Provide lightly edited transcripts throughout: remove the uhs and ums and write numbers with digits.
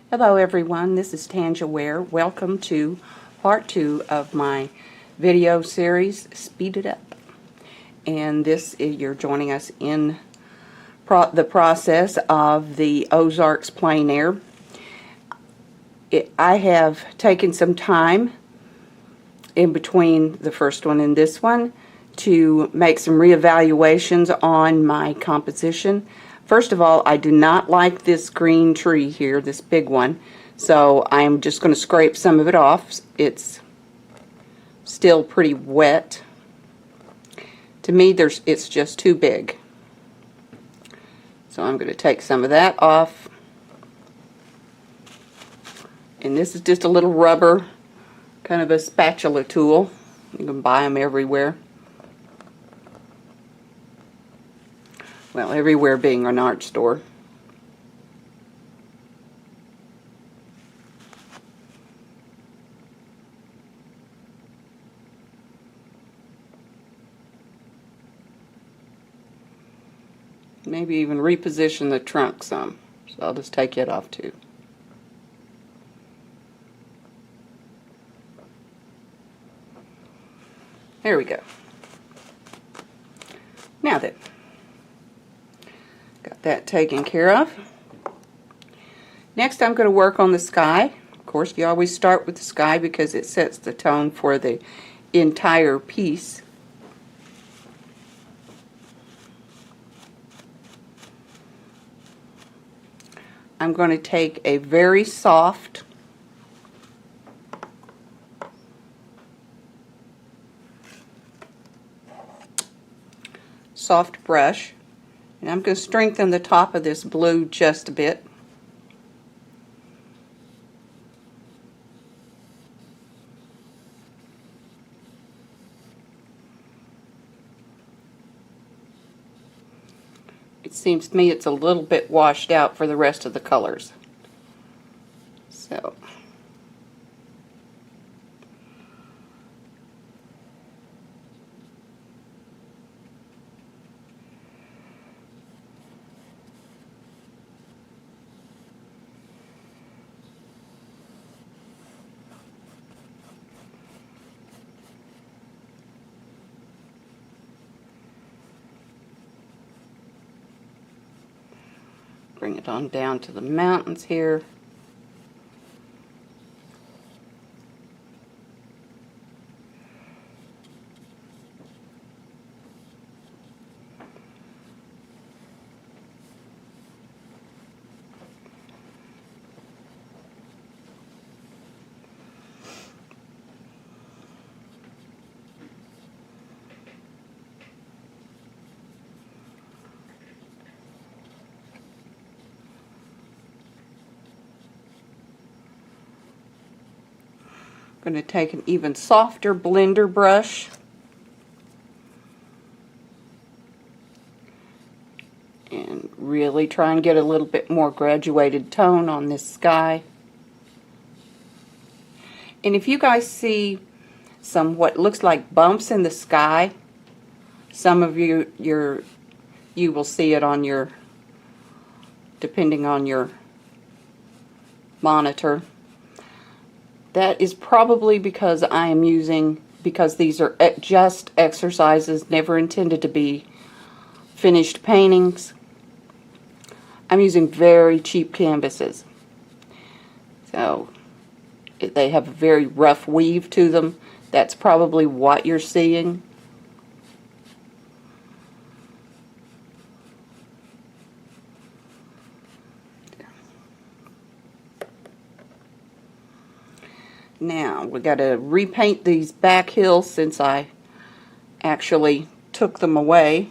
Hello everyone, this is Tanja Ware. Welcome to part 2 of my video series, Speed It Up. And you're joining us in the process of the Ozarks Plein Air. I have taken some time in between the first one and this one to make some reevaluations on my composition. First of all, I do not like this green tree here, this big one, so I'm just going to scrape some of it off. It's still pretty wet. To me, it's just too big. So I'm going to take some of that off. And this is just a little rubber, kind of a spatula tool. You can buy them everywhere. Well, everywhere being an art store. Maybe even reposition the trunk some. So I'll just take it off too. There we go. Now then, got that taken care of. Next I'm going to work on the sky. Of course, you always start with the sky because it sets the tone for the entire piece. I'm going to take a very soft brush, and I'm going to strengthen the top of this blue just a bit. It seems to me it's a little bit washed out for the rest of the colors. So bring it on down to the mountains here. I'm going to take an even softer blender brush and really try and get a little bit more graduated tone on this sky. And if you guys see some what looks like bumps in the sky, some of you will see it on your, depending on your monitor. That is probably because because these are just exercises, never intended to be finished paintings. I'm using very cheap canvases. So they have a very rough weave to them. That's probably what you're seeing. Now, we got to repaint these back hills since I actually took them away.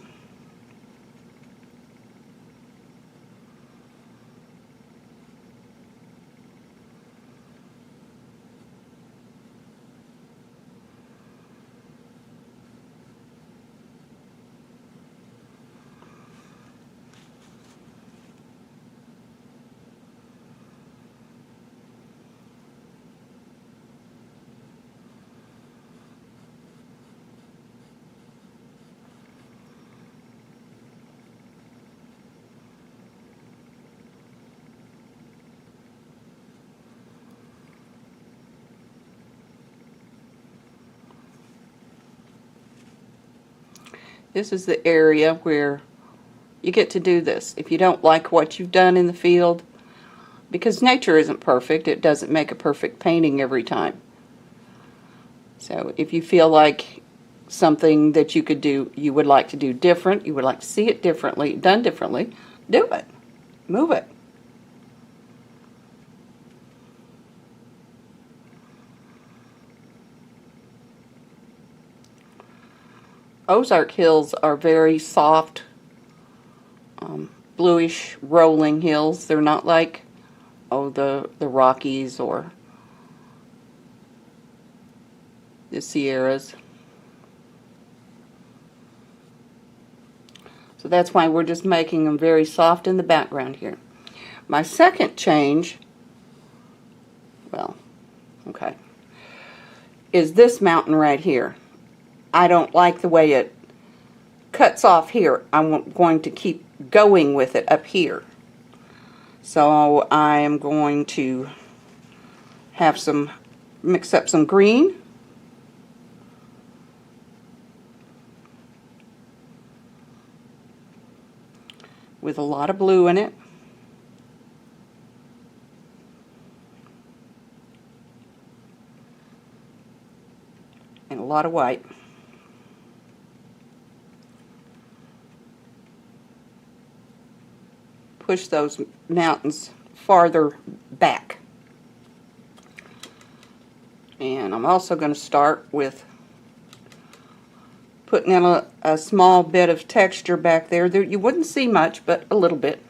This is the area where you get to do this. If you don't like what you've done in the field, because nature isn't perfect, it doesn't make a perfect painting every time. So if you feel like something that you could do, you would like to do different, you would like to see it differently, done differently, do it. Move it. Ozark hills are very soft, bluish rolling hills. They're not like, oh, the Rockies or the Sierras. So that's why we're just making them very soft in the background here. My second change, well, okay, is this mountain right here. I don't like the way it cuts off here. I'm going to keep going with it up here. So I am going to have mix up some green. With a lot of blue in it. And a lot of white. Push those mountains farther back. And I'm also going to start with putting in a small bit of texture back there. You wouldn't see much, but a little bit.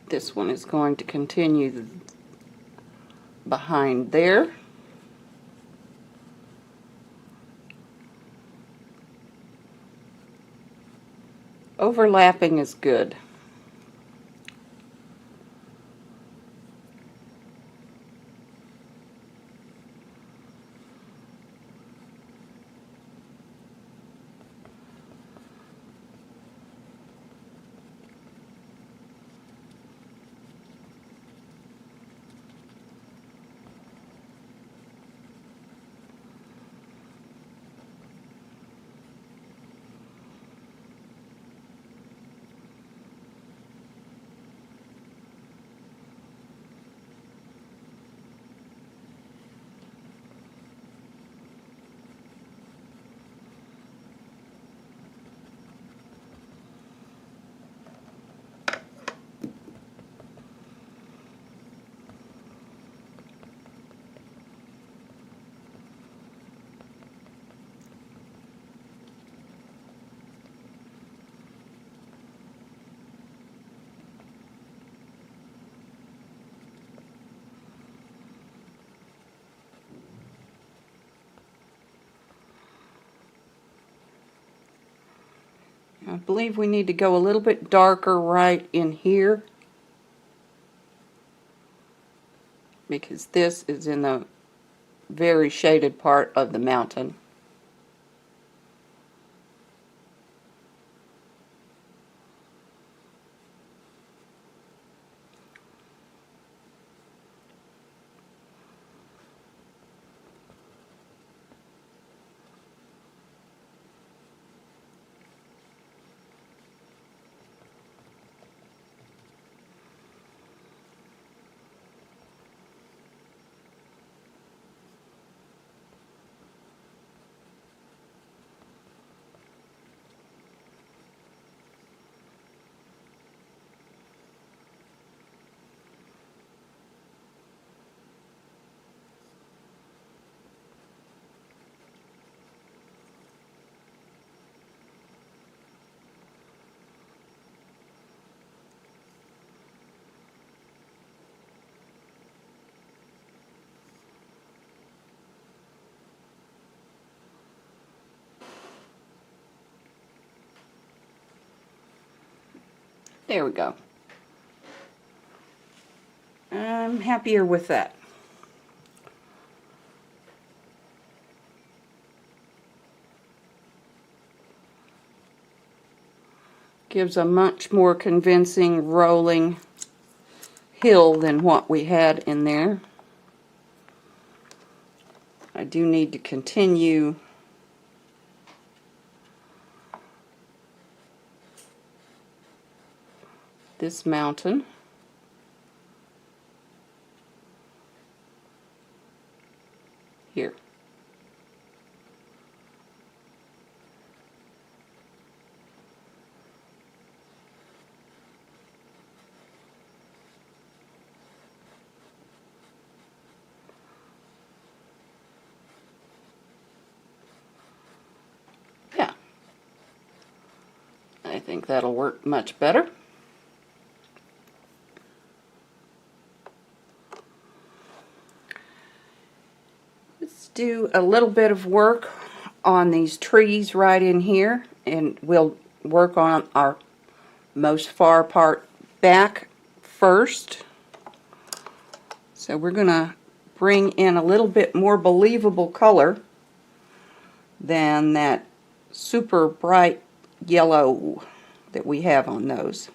This one is going to continue behind there. Overlapping is good. I believe we need to go a little bit darker right in here, because this is in the very shaded part of the mountain. There we go. I'm happier with that. Gives a much more convincing rolling hill than what we had in there. I do need to continue this mountain. Here. Yeah. I think that'll work much better. Let's do a little bit of work on these trees right in here, and we'll work on our most far part back first. So we're going to bring in a little bit more believable color than that super bright yellow that we have on those.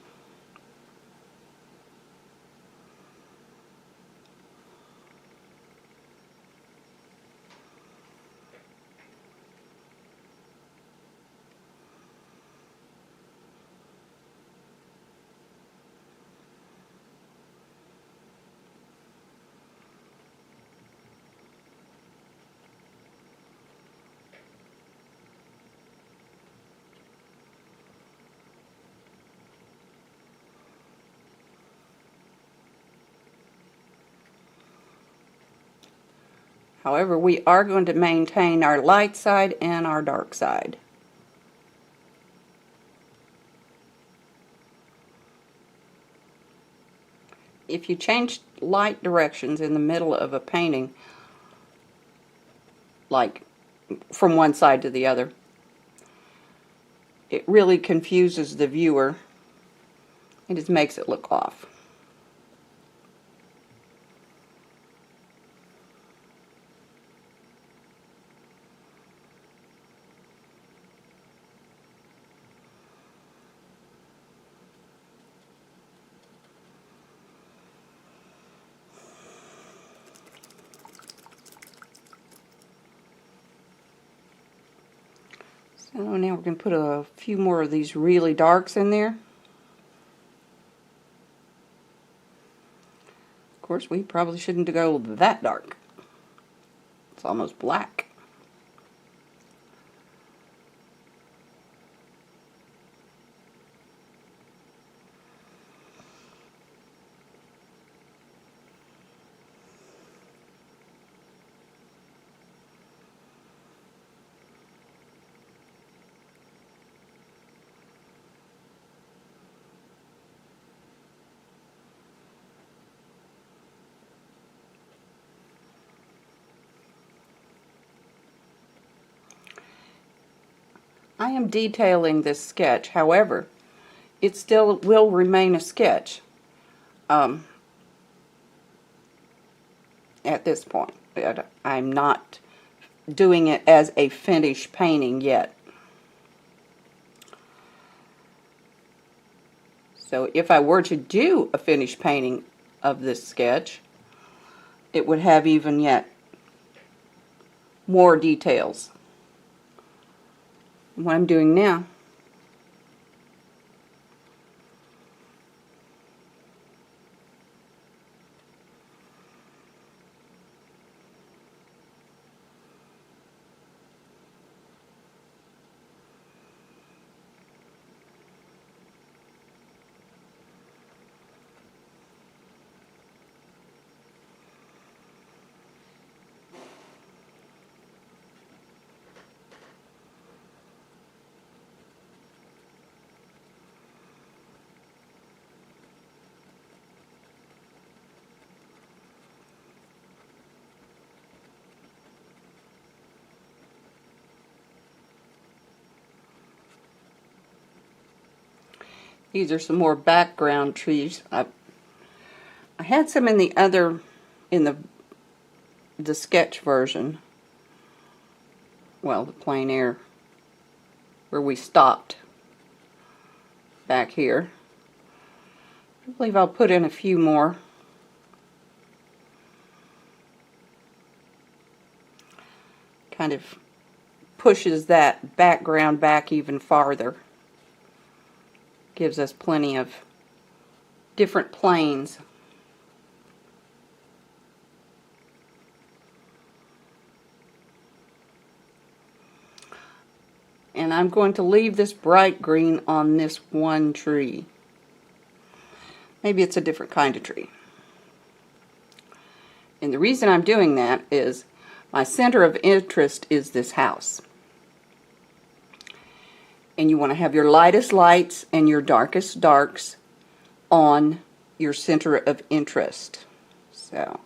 However, we are going to maintain our light side and our dark side. If you change light directions in the middle of a painting, like from one side to the other, it really confuses the viewer. It just makes it look off. So now we're going to put a few more of these really darks in there. Of course, we probably shouldn't go that dark. It's almost black. I am detailing this sketch, however, it still will remain a sketch at this point. I'm not doing it as a finished painting yet. So if I were to do a finished painting of this sketch, it would have even yet more details. What I'm doing now, these are some more background trees. I had some in the sketch version. Well, the plein air where we stopped. back here. I believe I'll put in a few more. Kind of pushes that background back even farther. Gives us plenty of different planes. And I'm going to leave this bright green on this one tree. Maybe it's a different kind of tree. And the reason I'm doing that is my center of interest is this house. And you want to have your lightest lights and your darkest darks on your center of interest. So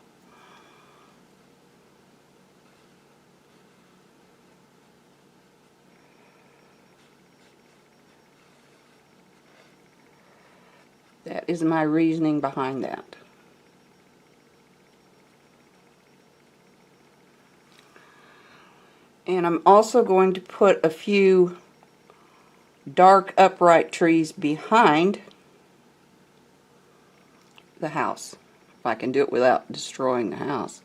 that is my reasoning behind that. And I'm also going to put a few dark upright trees behind the house, if I can do it without destroying the house.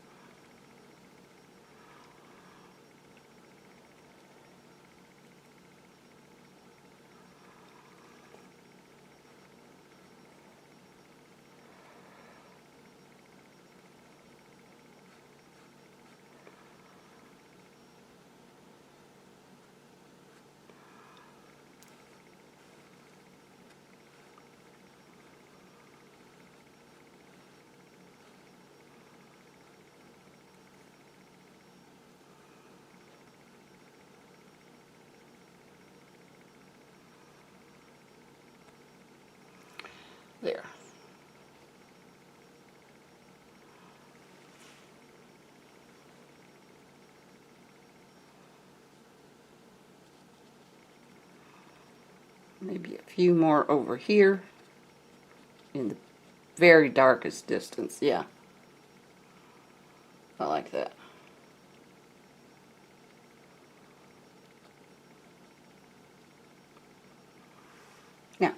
There. Maybe a few more over here in the very darkest distance. Yeah. I like that. Now,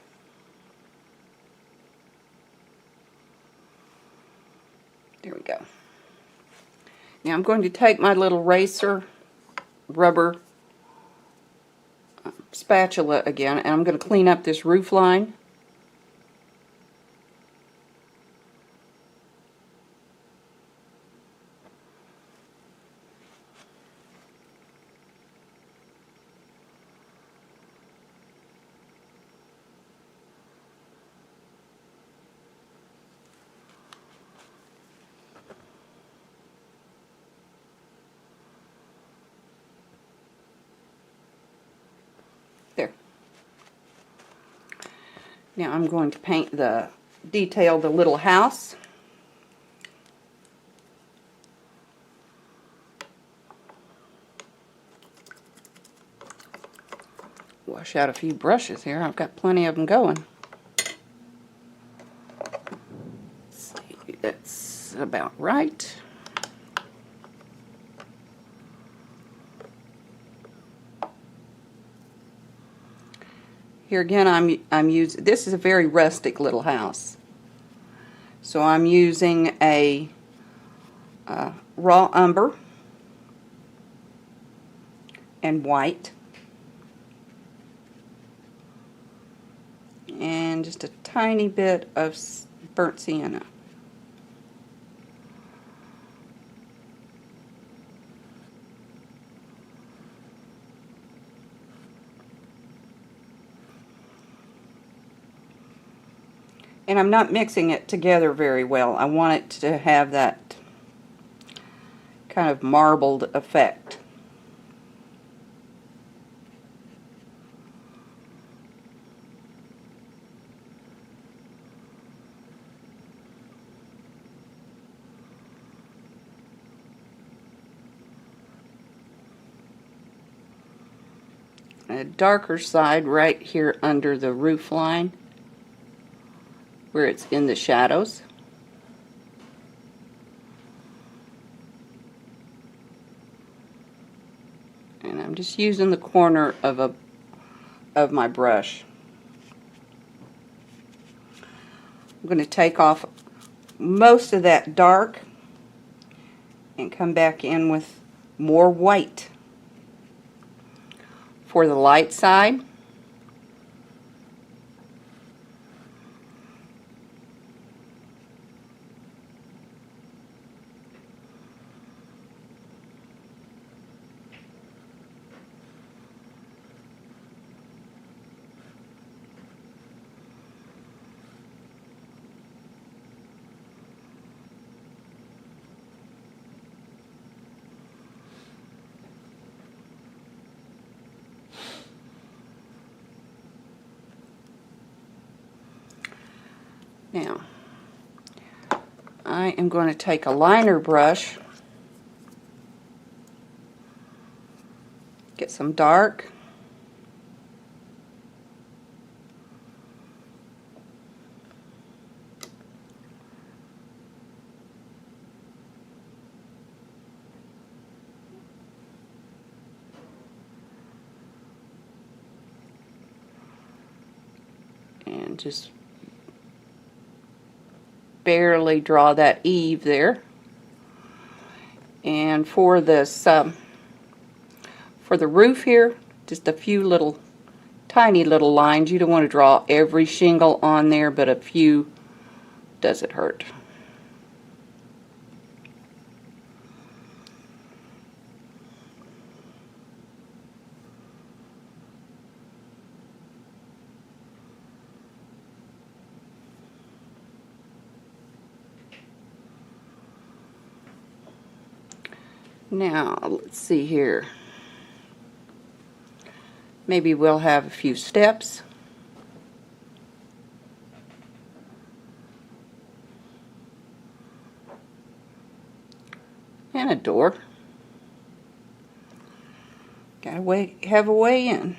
there we go. Now I'm going to take my little eraser rubber spatula again, and I'm going to clean up this roof line. There. Now I'm going to paint the detail the little house. Wash out a few brushes here. I've got plenty of them going. Let's see, that's about right. Here again, I'm using, this is a very rustic little house. So I'm using a raw umber and white. And just a tiny bit of burnt sienna. And I'm not mixing it together very well. I want it to have that kind of marbled effect. A darker side right here under the roof line, where it's in the shadows. And I'm just using the corner of my brush. I'm going to take off most of that dark and come back in with more white for the light side. Now, I am going to take a liner brush, get some dark, and just barely draw that eave there. And for this, for the roof here, just a few little, tiny little lines. You don't want to draw every shingle on there, but a few doesn't hurt. Now, let's see here. Maybe we'll have a few steps. And a door. Gotta have a way in.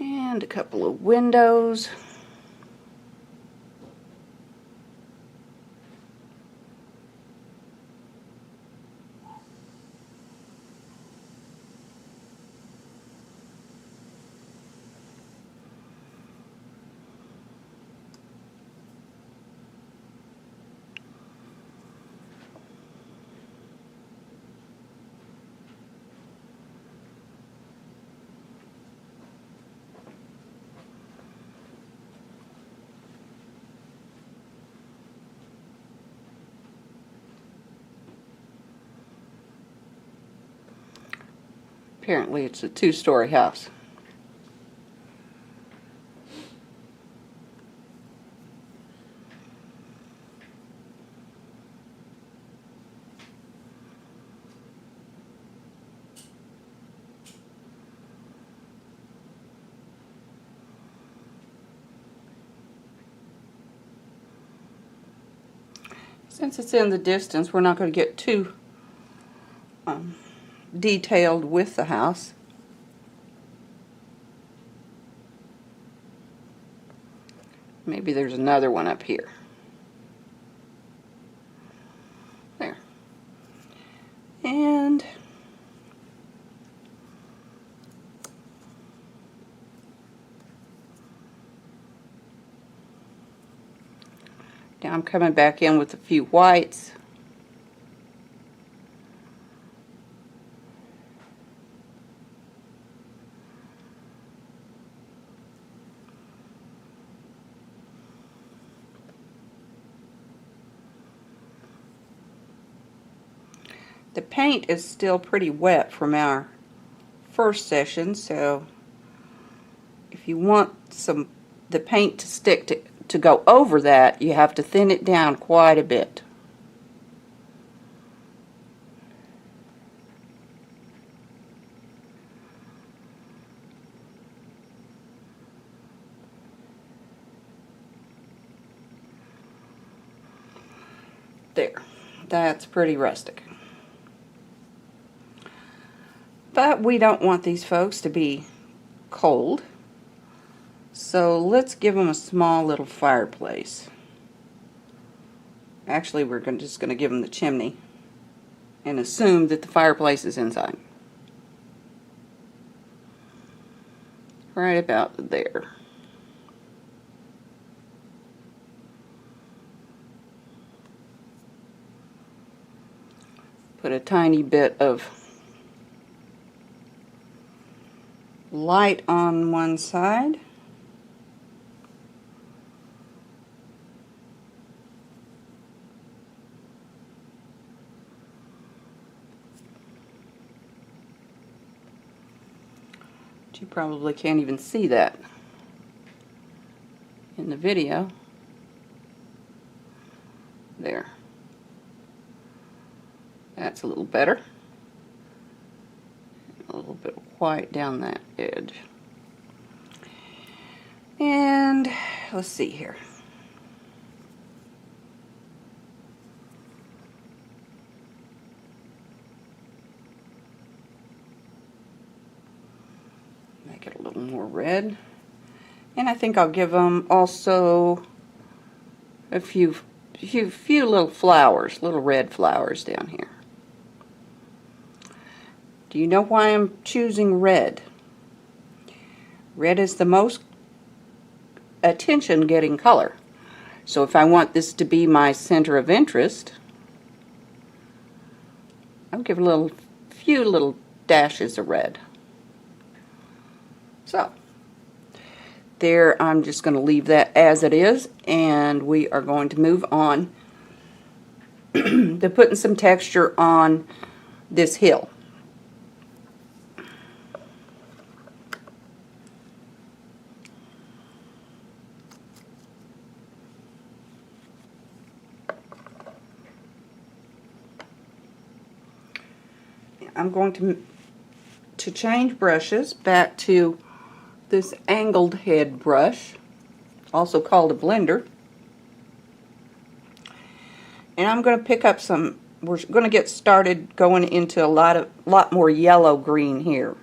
And a couple of windows. Apparently it's a two-story house. Since it's in the distance, we're not going to get too detailed with the house. Maybe there's another one up here. There. And now I'm coming back in with a few whites. The paint is still pretty wet from our first session, so if you want the paint to stick to go over that, you have to thin it down quite a bit. There, that's pretty rustic. But we don't want these folks to be cold, so let's give them a small little fireplace. Actually, we're just going to give them the chimney and assume that the fireplace is inside. Right about there. Put a tiny bit of light on one side. You probably can't even see that in the video. There. That's a little better. A little bit white down that edge. And let's see here. Make it a little more red. And I think I'll give them also a few little flowers, little red flowers down here. Do you know why I'm choosing red? Red is the most attention-getting color. So if I want this to be my center of interest, I'll give a few little dashes of red. So there, I'm just going to leave that as it is, and we are going to move on to putting some texture on this hill. I'm going to change brushes back to this angled head brush, also called a blender. And I'm going to pick up we're going to get started going into a lot more yellow green here.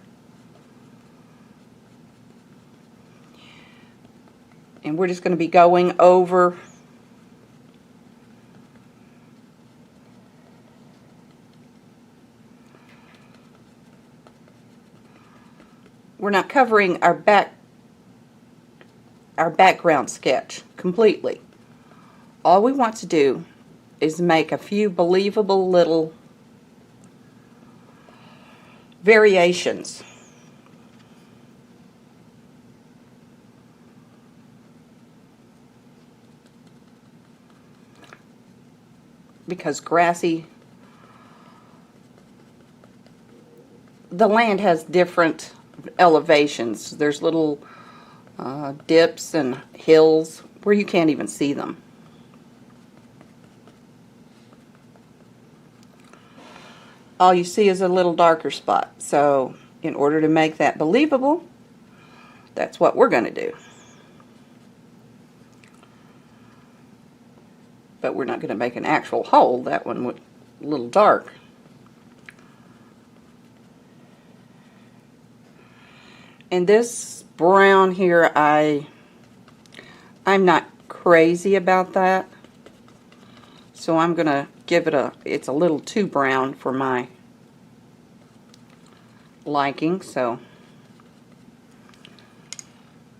And we're just going to be going over we're not covering our background sketch completely. All we want to do is make a few believable little variations. Because the land has different elevations. There's little dips and hills where you can't even see them. All you see is a little darker spot. So in order to make that believable, that's what we're going to do. But we're not going to make an actual hole. That one was a little dark. And this brown here, I'm not crazy about that. So I'm going to give it it's a little too brown for my liking, so.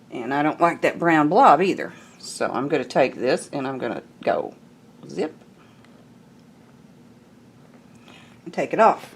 And I don't like that brown blob either. So I'm going to take this and I'm going to go zip and take it off.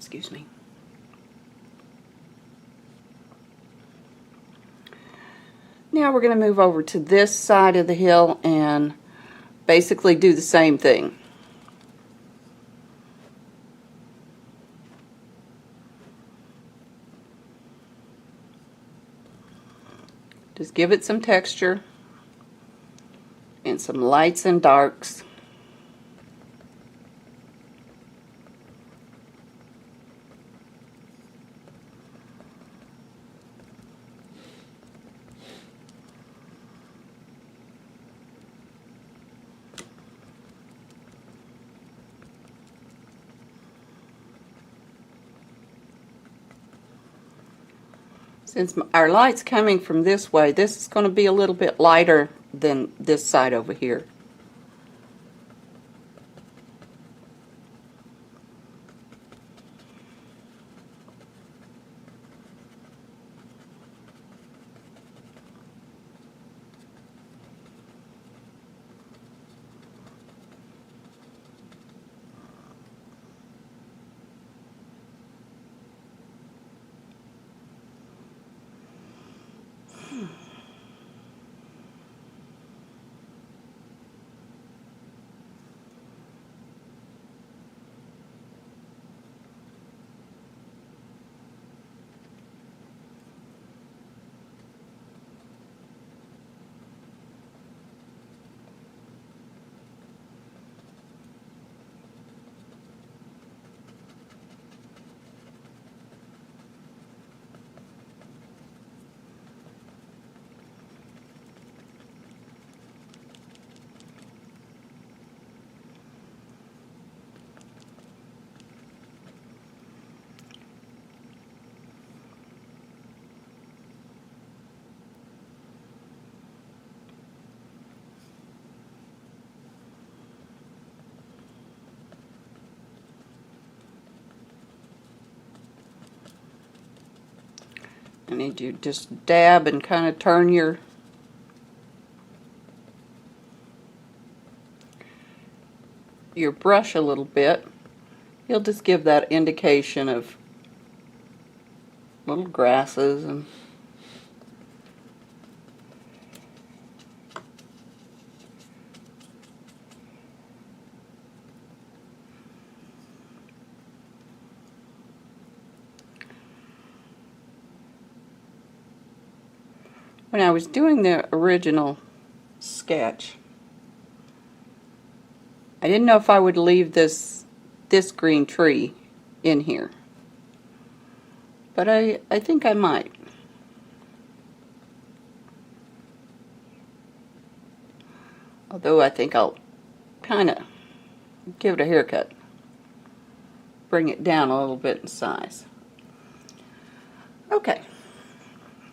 Excuse me. Now we're going to move over to this side of the hill and basically do the same thing. Just give it some texture and some lights and darks. Since our light's coming from this way, this is going to be a little bit lighter than this side over here. I need you to just dab and kind of turn your brush a little bit. You'll just give that indication of little grasses and when I was doing the original sketch, I didn't know if I would leave this green tree in here, but I think I might. Although I think I'll kind of give it a haircut, bring it down a little bit in size. Okay,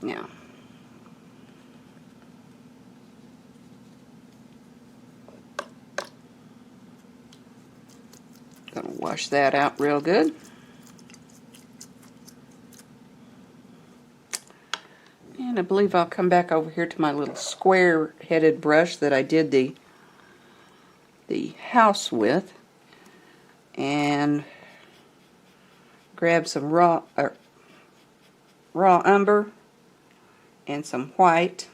now gonna wash that out real good. And I believe I'll come back over here to my little square-headed brush that I did the house with, and grab some raw umber and some white,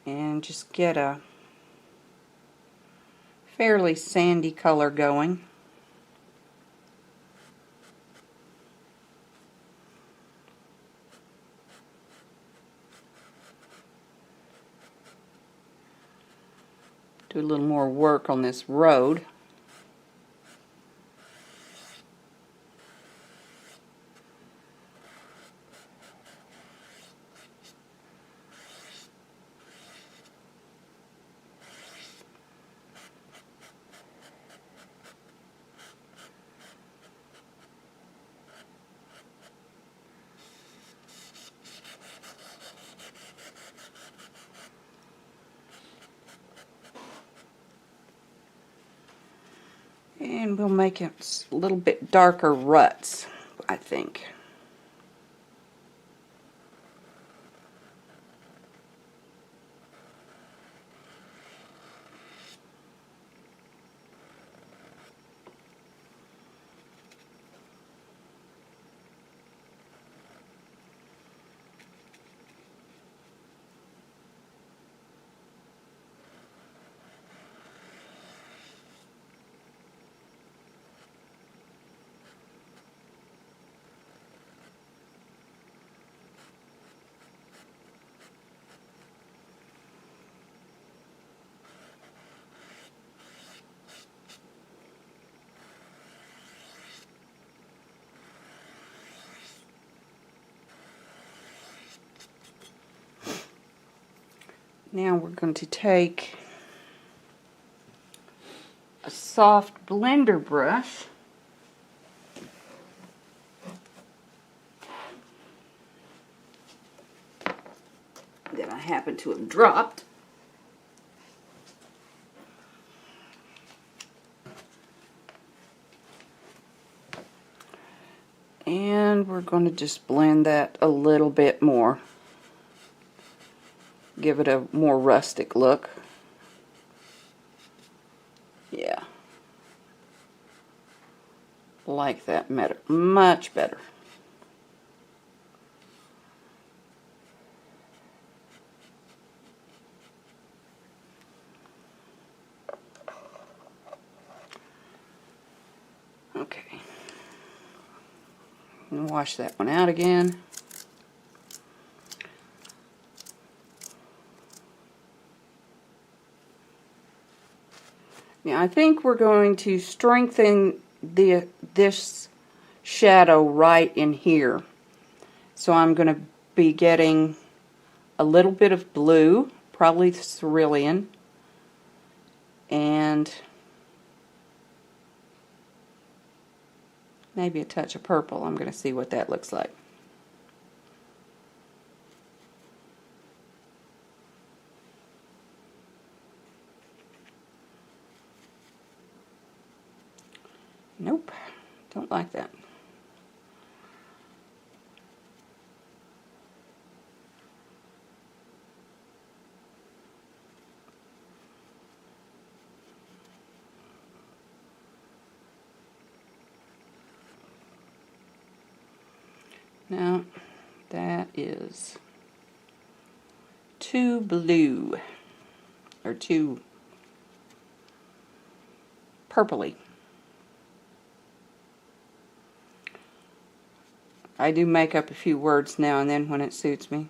and just get a fairly sandy color going. Do a little more work on this road. And we'll make it a little bit darker ruts, I think. Now we're going to take a soft blender brush that I happen to have dropped. And we're going to just blend that a little bit more. Give it a more rustic look. Yeah. Like that much better. Okay. And wash that one out again. Now I think we're going to strengthen this shadow right in here. So I'm going to be getting a little bit of blue, probably cerulean, and maybe a touch of purple. I'm going to see what that looks like. Nope, don't like that. Now, that is too blue, or too purpley. I do make up a few words now and then when it suits me.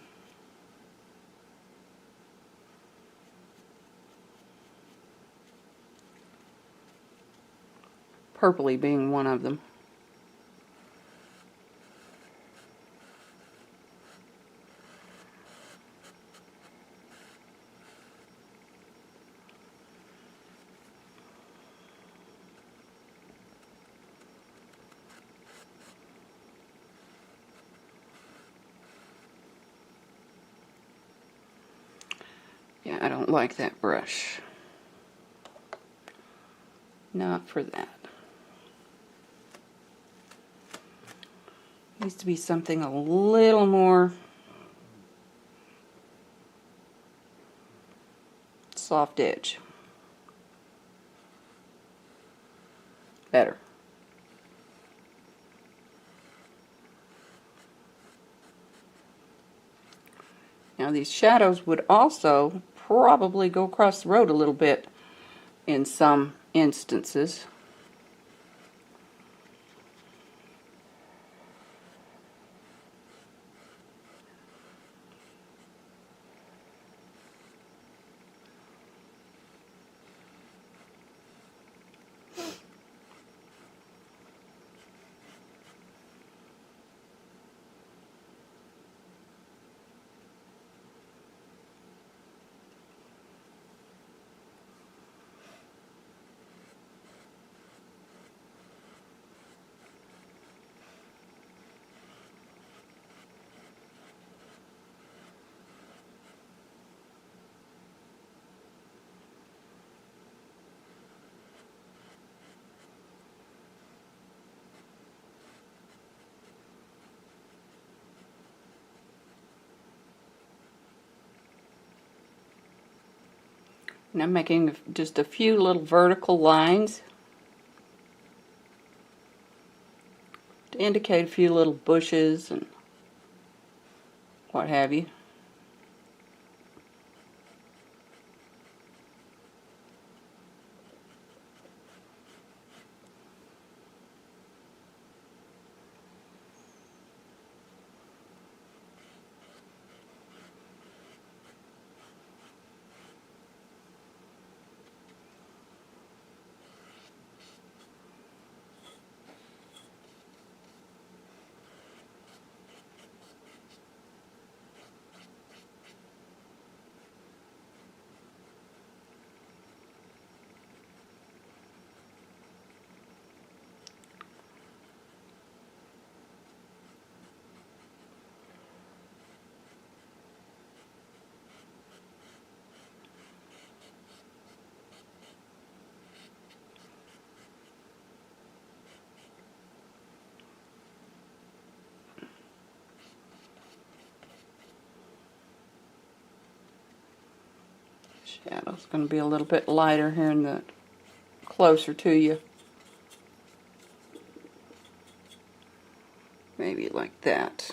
Purpley being one of them. Yeah, I don't like that brush. Not for that. Needs to be something a little more soft edge. Better. Now these shadows would also probably go across the road a little bit in some instances. And I'm making just a few little vertical lines to indicate a few little bushes and what have you. Shadow's going to be a little bit lighter here in the closer to you. Maybe like that.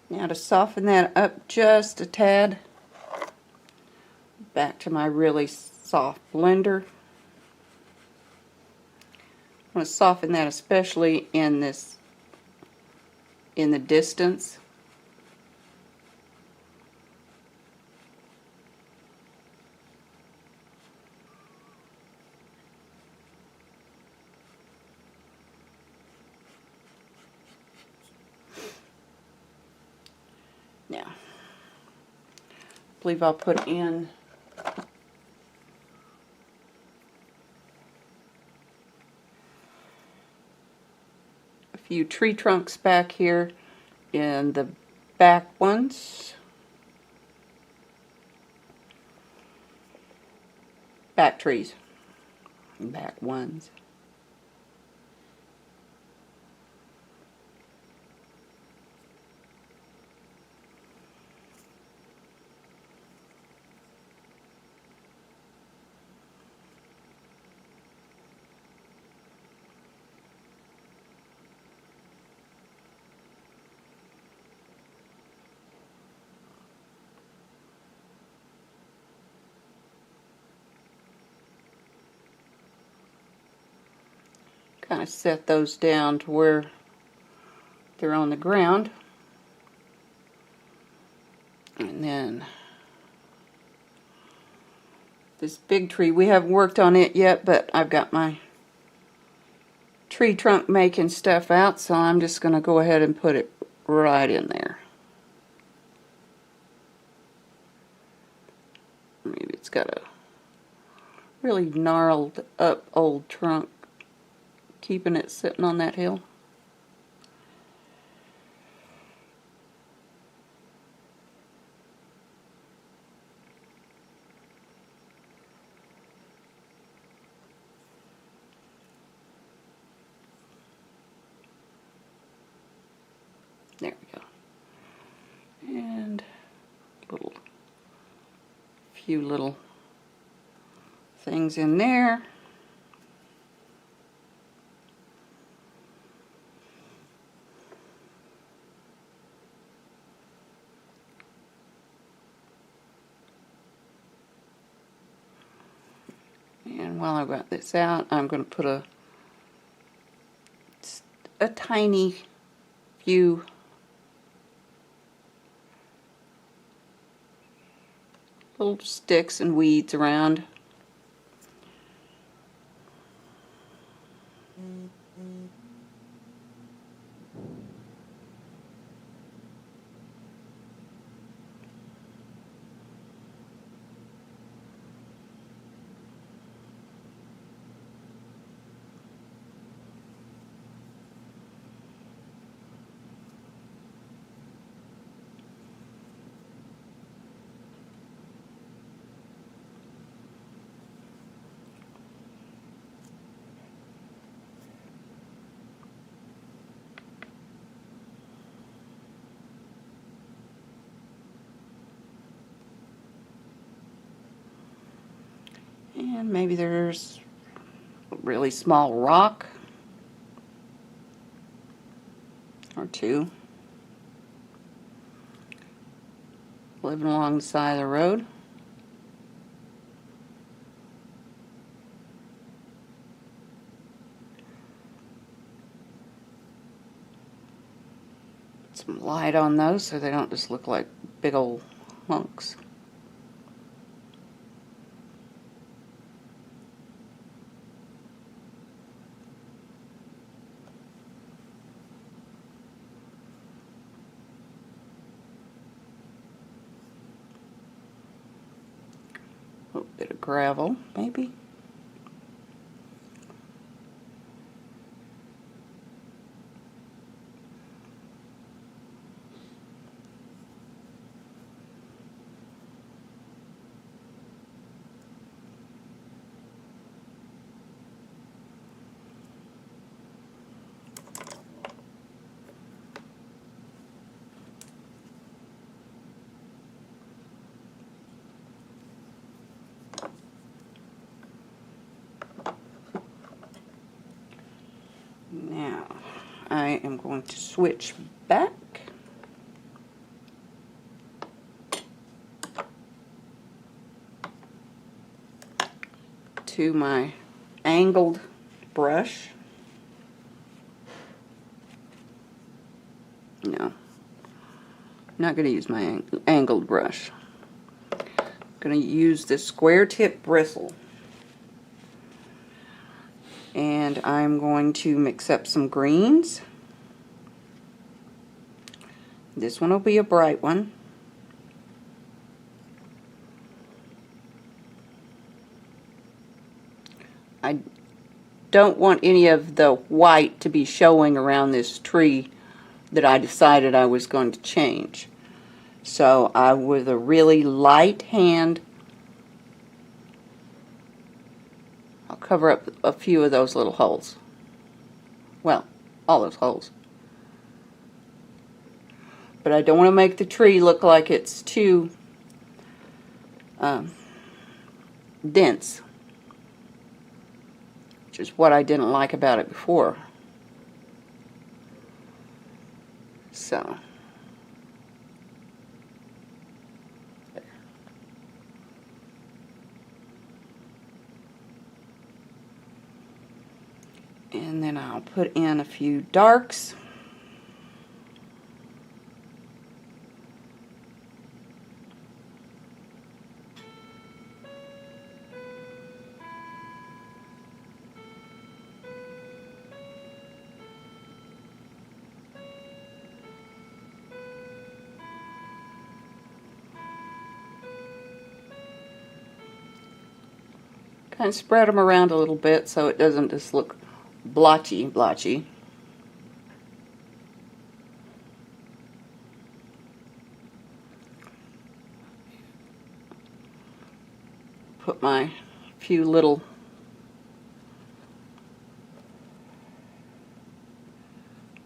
Now to soften that up just a tad, back to my really soft blender. I want to soften that especially in the distance. Now, I believe I'll put in a few tree trunks back here in the back ones. Back trees. Back ones. Kind of set those down to where they're on the ground. And then this big tree, we haven't worked on it yet, but I've got my tree trunk making stuff out, so I'm just going to go ahead and put it right in there. Maybe it's got a really gnarled up old trunk, keeping it sitting on that hill. There we go. And few little things in there. And while I've got this out, I'm going to put a tiny few little sticks and weeds around. And maybe there's a really small rock or two living along the side of the road. Put some light on those so they don't just look like big old hunks. A little bit of gravel, maybe. I am going to switch back to my angled brush. No, I'm not going to use my angled brush. I'm going to use this square tip bristle. And I'm going to mix up some greens. This one will be a bright one. I don't want any of the white to be showing around this tree that I decided I was going to change. So I, with a really light hand, I'll cover up a few of those little holes. Well, all those holes. But I don't want to make the tree look like it's too dense, which is what I didn't like about it before. So, there. And then I'll put in a few darks. Kind of spread them around a little bit so it doesn't just look blotchy. Put my few little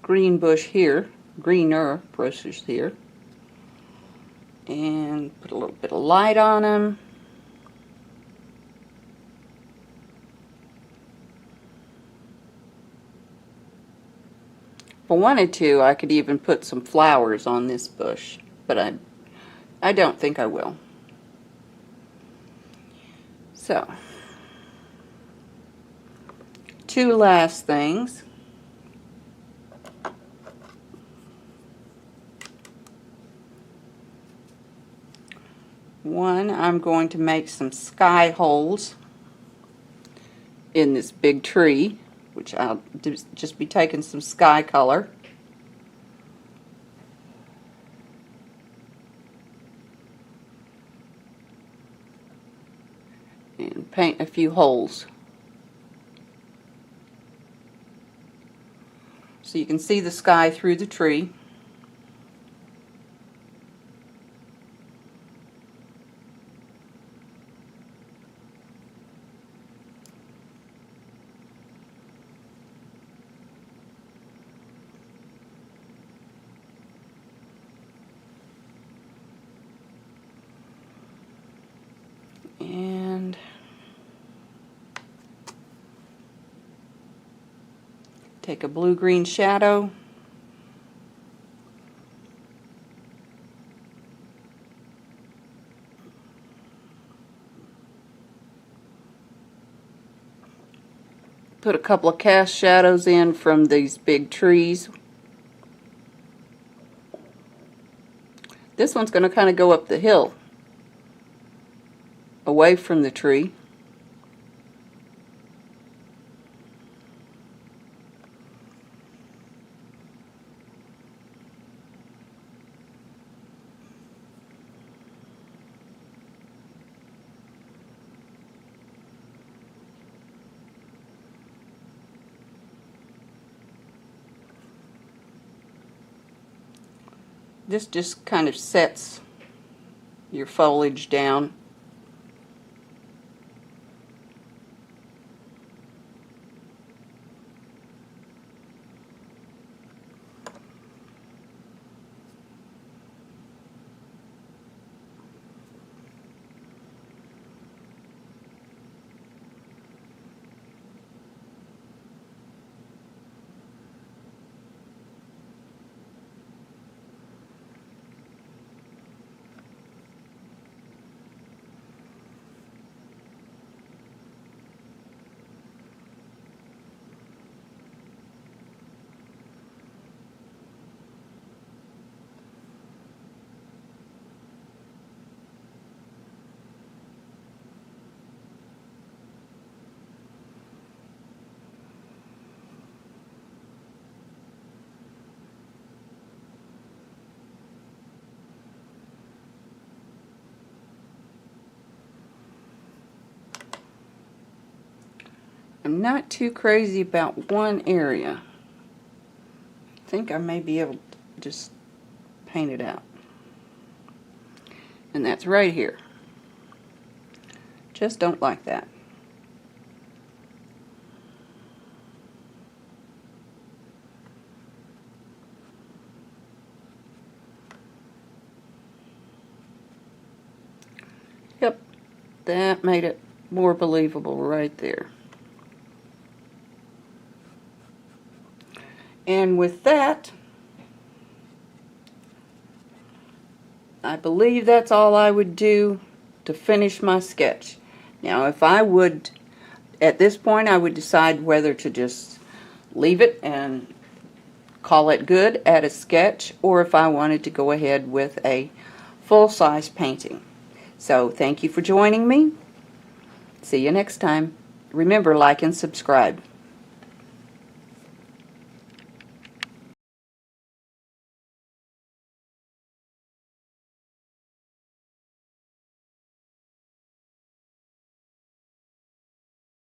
greener brushes here, and put a little bit of light on them. If I wanted to, I could even put some flowers on this bush, but I don't think I will. So, two last things. One, I'm going to make some sky holes in this big tree, which I'll just be taking some sky color. And paint a few holes. So you can see the sky through the tree. And take a blue-green shadow. Put a couple of cast shadows in from these big trees. This one's going to kind of go up the hill, away from the tree. This just kind of sets your foliage down. I'm not too crazy about one area. I think I may be able to just paint it out. And that's right here. Just don't like that. Yep, that made it more believable right there. And with that, I believe that's all I would do to finish my sketch. Now, if I would, at this point, I would decide whether to just leave it and call it good, add a sketch, or if I wanted to go ahead with a full-size painting. So, thank you for joining me. See you next time. Remember, like and subscribe.